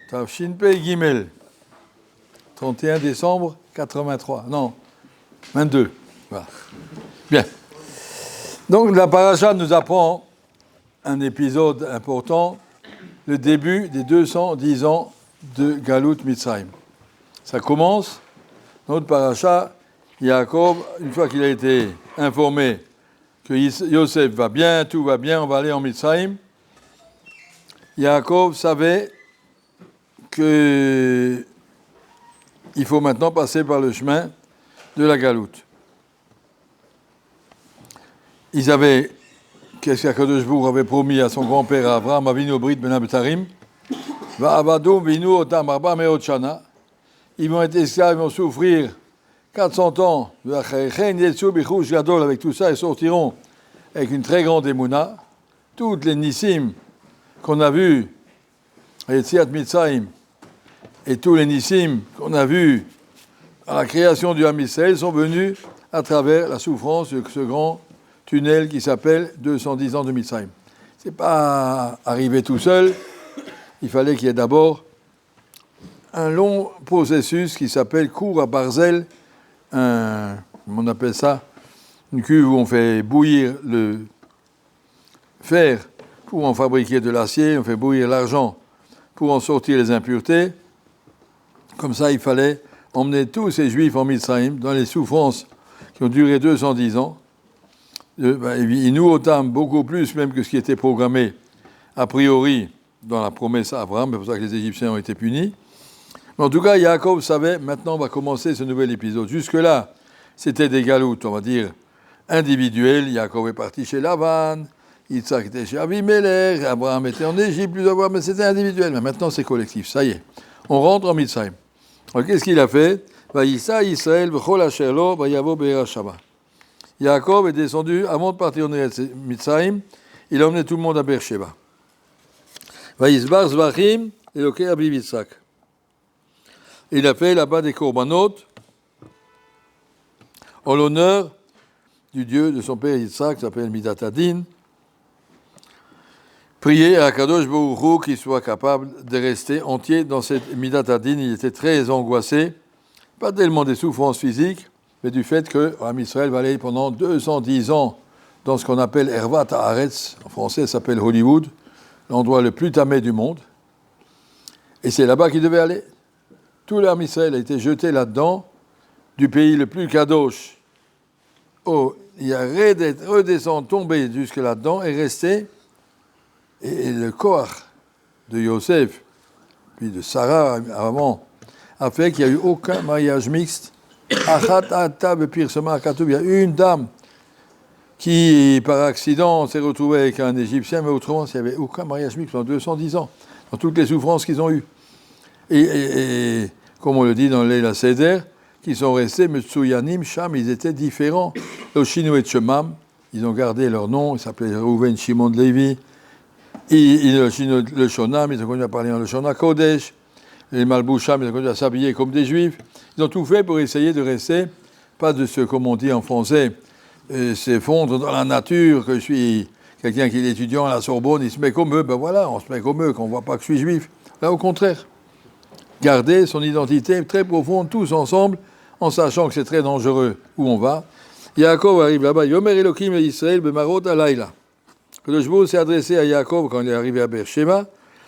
Tavshin Pei Gimel, 31 décembre 83. Non, 22. Voilà. Bien. Donc la paracha nous apprend un épisode important, le début des 210 ans de Galut Mitzrayim. Ça commence, notre paracha, Yaakov, une fois qu'il a été informé que Yosef va bien, tout va bien, on va aller en Mitzrayim, Yaakov savait qu'il faut maintenant passer par le chemin de la Galoute. Ils avaient, qu'est-ce qu'Akadosh Baruch avait promis à son grand-père Abraham, Avinu Brit Ben Abtarim, Va'avadum vinu otam arba meot shana. Ils vont être esclaves, ils vont souffrir 400 ans. Avec tout ça, ils sortiront avec une très grande émouna. Toutes les nissim qu'on a vus, les Tziat Mitzrayim, et tous les nissim qu'on a vus à la création du Ham Israël sont venus à travers la souffrance de ce grand tunnel qui s'appelle 210 ans de Mitzrayim. Ce n'est pas arrivé tout seul. Il fallait qu'il y ait d'abord un long processus qui s'appelle cour à Barzel, on appelle ça une cuve où on fait bouillir le fer pour en fabriquer de l'acier, on fait bouillir l'argent pour en sortir les impuretés. Comme ça, il fallait emmener tous ces juifs en Mitzrayim dans les souffrances qui ont duré 210 ans. Ils nous otam beaucoup plus même que ce qui était programmé a priori dans la promesse à Abraham, c'est pour ça que les Égyptiens ont été punis. Mais en tout cas, Yaakov savait, maintenant on va commencer ce nouvel épisode. Jusque-là, c'était des galoutes, on va dire, individuelles. Yaakov est parti chez Lavan, Yitzhak était chez Avimelech, Abraham était en Égypte, plus d'avoir, mais c'était individuel. Mais maintenant, c'est collectif, ça y est. On rentre en Mitzrayim. Alors, qu'est-ce qu'il a fait? Vayissa Yisrael v'chol asher lo vayavo be'erashava. Yaakov est descendu, avant de partir en Mitzrayim, il a emmené tout le monde à Beersheba. Vayisbar zvachim elokei aviv Yitzhak. Il a fait là-bas des korbanot en l'honneur du Dieu de son père Yitzhak, qui s'appelle Midat Hadin. Prier à Kadosh Baruch Hu qu'il soit capable de rester entier dans cette Midat Hadin. Il était très angoissé, pas tellement des souffrances physiques, mais du fait que Am Israël va aller pendant 210 ans dans ce qu'on appelle Ervat Haaretz, en français ça s'appelle Hollywood, l'endroit le plus tamé du monde. Et c'est là-bas qu'il devait aller. Tout l'Am Israël a été jeté là-dedans, du pays le plus kadosh. Oh, il a redescendu, tombé jusque là-dedans et resté. Et le Koach de Yosef, puis de Sarah avant, a fait qu'il n'y a eu aucun mariage mixte. Il y a une dame qui, par accident, s'est retrouvée avec un Égyptien, mais autrement, il n'y avait aucun mariage mixte pendant 210 ans, dans toutes les souffrances qu'ils ont eues. Et comme on le dit dans Leila Seder, qui sont restés Metsuyanim, Sham, ils étaient différents. Oshinu et Shemam, ils ont gardé leur nom, ils s'appelaient Reuven, Shimon, Lévi. Le Shonam, ils ont continué à parler en le Shona Kodesh. Les Malboucham, ils ont continué à s'habiller comme des Juifs. Ils ont tout fait pour essayer de rester, pas de ce, comme on dit en français, s'effondre dans la nature, que je suis quelqu'un qui est étudiant à la Sorbonne, il se met comme eux, ben voilà, on se met comme eux, qu'on ne voit pas que je suis juif. Là, au contraire. Garder son identité très profonde, tous ensemble, en sachant que c'est très dangereux où on va. Yaakov arrive là-bas. Yomer Elohim et Israël bemarot alayla. Que le Shmuel s'est adressé à Yaakov quand il est arrivé à Beersheba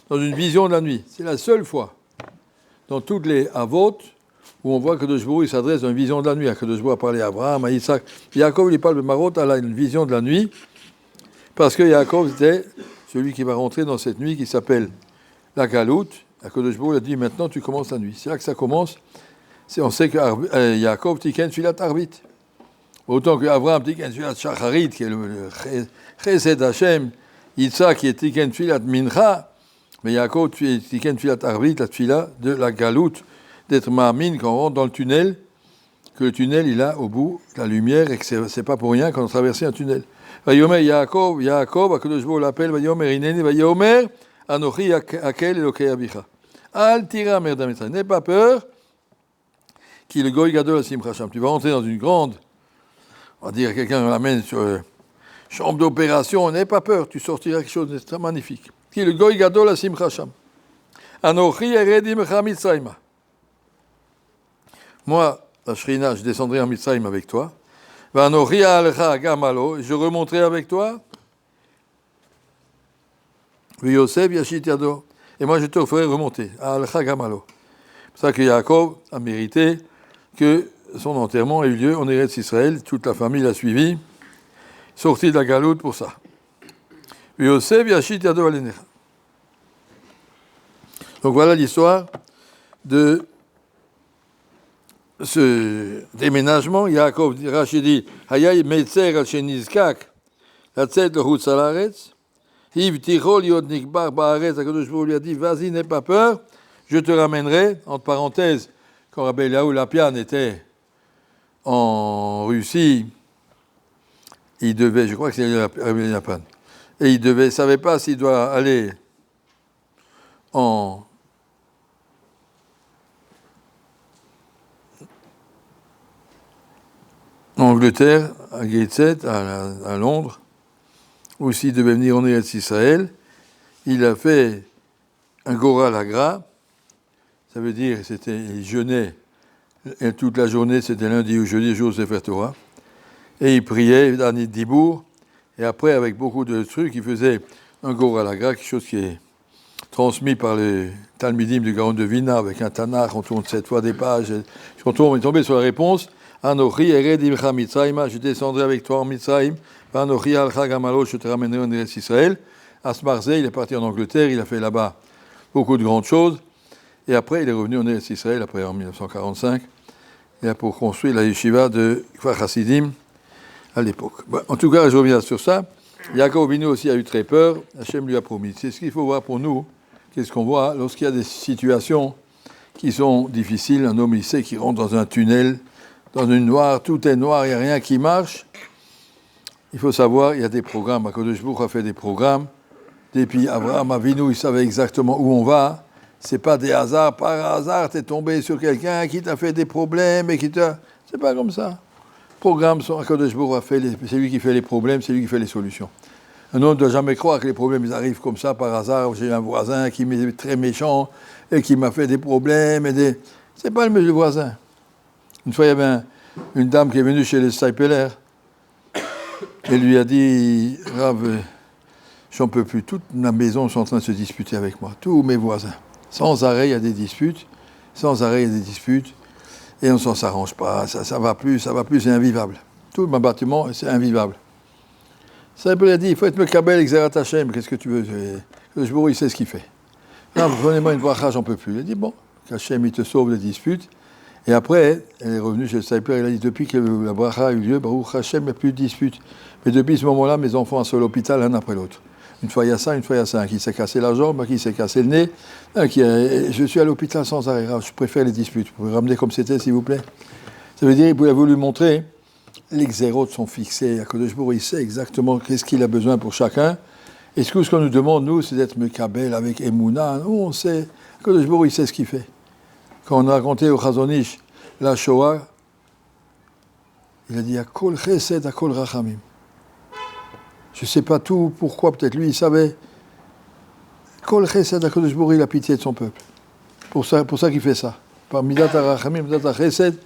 dans une vision de la nuit. C'est la seule fois dans toutes les Avot où on voit que le Shmuel s'adresse dans une vision de la nuit. Que le Shmuel a parlé à Abraham, à Isaac. Yaakov, il parle de marot alayla, une vision de la nuit, parce que Yaakov était celui qui va rentrer dans cette nuit qui s'appelle la Galoute. Akadosh Baruch Hu a dit maintenant tu commences la nuit. C'est là que ça commence. On sait que Yaakov tiken filat arvit. Autant que Abraham tiken filat shacharit, qui est le chesed Hashem, Yitzhak qui est tiken filat mincha, mais Yaakov tiken filat arvit, la tfila de la galoute, d'être ma'amin quand on rentre dans le tunnel, que le tunnel il a au bout la lumière et que c'est pas pour rien qu'on a traversé un tunnel. Vayomer Yaakov, Akadosh Baruch Hu l'appelle, Vayomer ineni, Vayomer Anochi akel Elokei avicha. Al tira merdam Israël. N'aie pas peur qu'il le goy gadol asim chacham. Tu vas rentrer dans une grande, on va dire, quelqu'un l'amène sur chambre d'opération. N'aie pas peur, tu sortiras quelque chose de très magnifique. Qu'il le goy gadol asim chacham. Anochi ered imecha Mitzrayma. Moi, la Shrina, je descendrai en Mitzrayim avec toi. Vanochi alecha gamalo, je remonterai avec toi. Yosef yashit yado. Et moi, je te ferai remonter. Alecha gamalo. C'est pour ça que Yaakov a mérité que son enterrement ait eu lieu en Eretz Israël. Toute la famille l'a suivi, sorti de la galoute pour ça. Yosef yashit yado alenecha. Donc voilà l'histoire de ce déménagement. Yaakov, Rachid dit, Hayay metzer al shenizkak, latzet lehutz al haaretz, hiv tichol yod nikbar ba'aretz, HaKadosh Baruch Hu lui a dit, vas-y, n'aie pas peur, je te ramènerai, entre parenthèses, quand Rabbi Eliaou Lapian était en Russie, il devait, je crois que c'est Rabbi Lapian, et il ne savait pas s'il doit aller en Angleterre, à Gateshead, à Londres, ou s'il devait venir en Eretz Israël. Il a fait un Goral Agra, ça veut dire il jeûnait et toute la journée, c'était lundi ou jeudi, jour Sefer Torah, et il priait dans Dibour, et après, avec beaucoup de trucs, il faisait un Goral Agra, quelque chose qui est transmis par les Talmidim du Gaon de Vilna, avec un Tanakh, on tourne 7 fois des pages, et quand on est tombé sur la réponse, Anochi ered imcha Mitzrayma, je descendrai avec toi en Mitzrayim. Anochi alcha gamalo, je te ramènerai en Eretz Israël. Asmarze, il est parti en Angleterre, il a fait là-bas beaucoup de grandes choses. Et après, il est revenu en Eretz Israël, après en 1945, et pour construire la yeshiva de Kfar Hasidim à l'époque. Bon, en tout cas, je reviens sur ça. Yaakov Avinu aussi a eu très peur. Hachem lui a promis. C'est ce qu'il faut voir pour nous. Qu'est-ce qu'on voit lorsqu'il y a des situations qui sont difficiles. Un homme, il sait qu'il rentre dans un tunnel, dans une noire, tout est noir, il n'y a rien qui marche. Il faut savoir, il y a des programmes. HaKadosh Baruch Hu a fait des programmes. Depuis Abraham Avinu, il savait exactement où on va. C'est pas des hasards. Par hasard, tu es tombé sur quelqu'un qui t'a fait des problèmes et qui t'a... C'est pas comme ça. Programmes sont HaKadosh Baruch Hu a fait, c'est lui qui fait les problèmes, c'est lui qui fait les solutions. Un homme ne doit jamais croire que les problèmes ils arrivent comme ça par hasard. J'ai un voisin qui est très méchant et qui m'a fait des problèmes. C'est pas le voisin. Une fois, il y avait une dame qui est venue chez les Steipeler et lui a dit « Rav, j'en peux plus, toute ma maison est en train de se disputer avec moi, tous mes voisins. Sans arrêt, il y a des disputes, et on ne s'arrange pas, ça va plus, c'est invivable. Tout mon bâtiment, c'est invivable. » Steipeler a dit « Il faut être Mekabel, Xerat Hashem, qu'est-ce que tu veux ?» Le Jbourou, il sait ce qu'il fait. « Rav, prenez-moi une bracha, j'en peux plus. » Il a dit « Bon, qu'Hachem, il te sauve des disputes. » Et après, elle est revenue chez le Steipeler, elle a dit, depuis que la bracha a eu lieu, Baruch Hashem, il n'y a plus de disputes. Mais depuis ce moment-là, mes enfants sont à l'hôpital, l'un après l'autre. Une fois il y a ça, une fois il y a ça. Un qui s'est cassé la jambe, un qui s'est cassé le nez. Je suis à l'hôpital sans arrêt. Je préfère les disputes. Vous pouvez ramener comme c'était, s'il vous plaît. Ça veut dire qu'il a voulu montrer, les xérotes sont fixés. HaKadosh Baruch Hu, il sait exactement qu'est-ce qu'il a besoin pour chacun. Et ce qu'on nous demande, nous, c'est d'être Mekabel avec Emouna. Nous, on sait. HaKadosh Baruch Hu, il sait ce qu'il fait. Quand on a raconté au Chazonish la Shoah, il a dit « Akol chesed, akol rachamim ». Je ne sais pas tout, pourquoi, peut-être lui, il savait. « Kol chesed, HaKadosh Baruch Hu, il a pitié de son peuple. Pour ça qu'il fait ça. Par Midat HaRachamim, Midat HaChesed,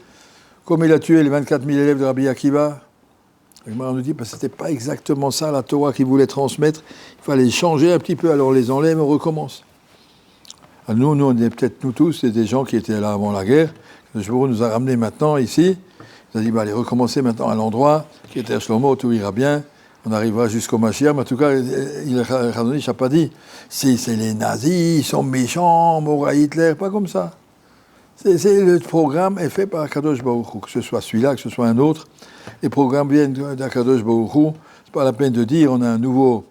comme il a tué les 24 000 élèves de Rabbi Akiva, on nous dit que ce n'était pas exactement ça la Torah qu'il voulait transmettre. Il fallait changer un petit peu, alors on les enlève et on recommence. Nous, on est peut-être, nous tous, c'est des gens qui étaient là avant la guerre. Le Jbourou nous a ramenés maintenant ici. Il a dit, allez, recommencer maintenant à l'endroit qui était à Shlomo, tout ira bien. On arrivera jusqu'au Mashiach. Mais en tout cas, le Chazonish n'a pas dit, si c'est les nazis, ils sont méchants, Mora Hitler, pas comme ça. Le programme est fait par Kadosh Baruch Hu, que ce soit celui-là, que ce soit un autre. Les programmes viennent d'Akadosh Baruch Hu. C'est pas la peine de dire, on a un nouveau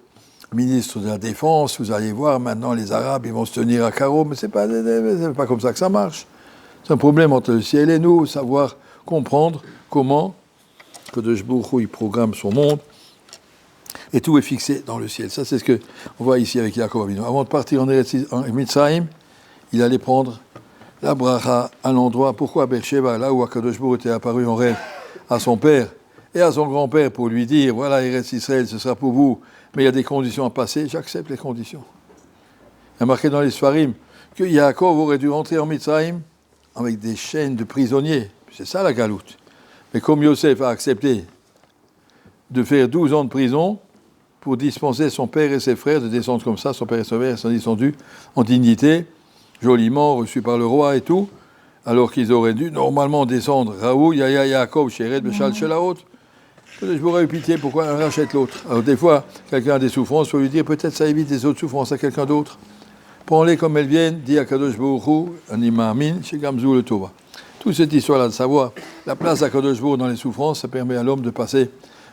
ministre de la Défense, vous allez voir, maintenant les Arabes, ils vont se tenir à carreau, mais c'est pas comme ça que ça marche. C'est un problème entre le ciel et nous, savoir comprendre comment Kadosh Baruch Hu, il programme son monde, et tout est fixé dans le ciel. Ça, c'est ce qu'on voit ici avec Yaakov Avinu. Avant de partir en Mitzrayim, il allait prendre la bracha à l'endroit. Pourquoi à Beersheba, là où Akadosh Baruch Hu était apparu en rêve à son père et à son grand-père pour lui dire, voilà, Eretz Israël, ce sera pour vous, mais il y a des conditions à passer, j'accepte les conditions. Il y a marqué dans les Sfarim que Yaakov aurait dû rentrer en Mitzrayim avec des chaînes de prisonniers. C'est ça la galoute. Mais comme Yosef a accepté de faire 12 ans de prison pour dispenser son père et ses frères de descendre comme ça, son père et son frère sont descendus en dignité, joliment reçus par le roi et tout, alors qu'ils auraient dû normalement descendre Raoul, Yaya, Yaakov, Shered, Bechal, Shelaot. Je pourrais eu pitié, pourquoi on rachète l'autre? Alors des fois, quelqu'un a des souffrances, il faut lui dire peut-être ça évite des autres souffrances à quelqu'un d'autre. Prends-les comme elles viennent, dis à Kadosh Baruch Hu, Anima Amin, chez Gamzou le Tova. Toute cette histoire-là de savoir la place à Kadosh Baruch Hu dans les souffrances, ça permet à l'homme de passer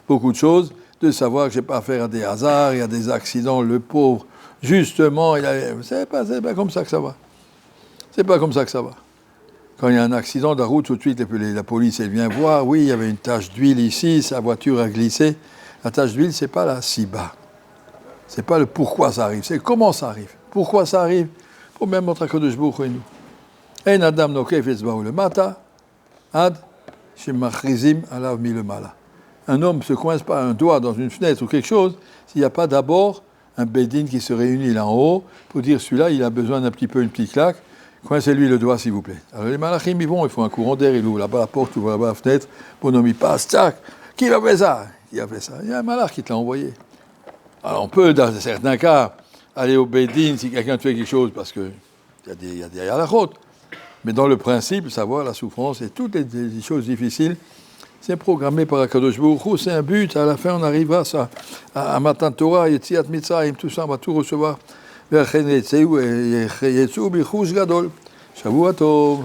beaucoup de choses, de savoir que je n'ai pas affaire à des hasards et à des accidents. Le pauvre, justement, c'est pas comme ça que ça va. C'est pas comme ça que ça va. Quand il y a un accident de la route, tout de suite, la police elle vient voir. Oui, il y avait une tache d'huile ici, sa voiture a glissé. La tache d'huile, c'est pas là, si bas. C'est pas le pourquoi ça arrive, c'est comment ça arrive. Pourquoi ça arrive? Pour même montrer que de Jbouk et nous. En Adam Nokef Etzbaou le Mata, Ad, Shemachrizim Alav Mi le Mala. Un homme ne se coince pas un doigt dans une fenêtre ou quelque chose s'il n'y a pas d'abord un Bédine qui se réunit là en haut pour dire celui-là, il a besoin d'un petit peu, une petite claque. Coincez-lui le doigt, s'il vous plaît. Alors les malachim, ils vont, il faut un courant d'air, il ouvre là-bas la porte, ouvre là-bas la fenêtre, bonhomme, il passe, tac, qui a fait ça? Qui a fait ça? Il y a un malach qui te l'a envoyé. Alors on peut, dans certains cas, aller au Bédine si quelqu'un te fait quelque chose, parce qu'il y a des halachot. Mais dans le principe, savoir la souffrance et toutes les choses difficiles, c'est programmé par Akadosh Baruch Hu, c'est un but, à la fin on arrivera à Matan Torah, Yetziat Mitzrayim, tout ça, on va tout recevoir. ואכן יצאו ברכוש גדול. שבוע טוב.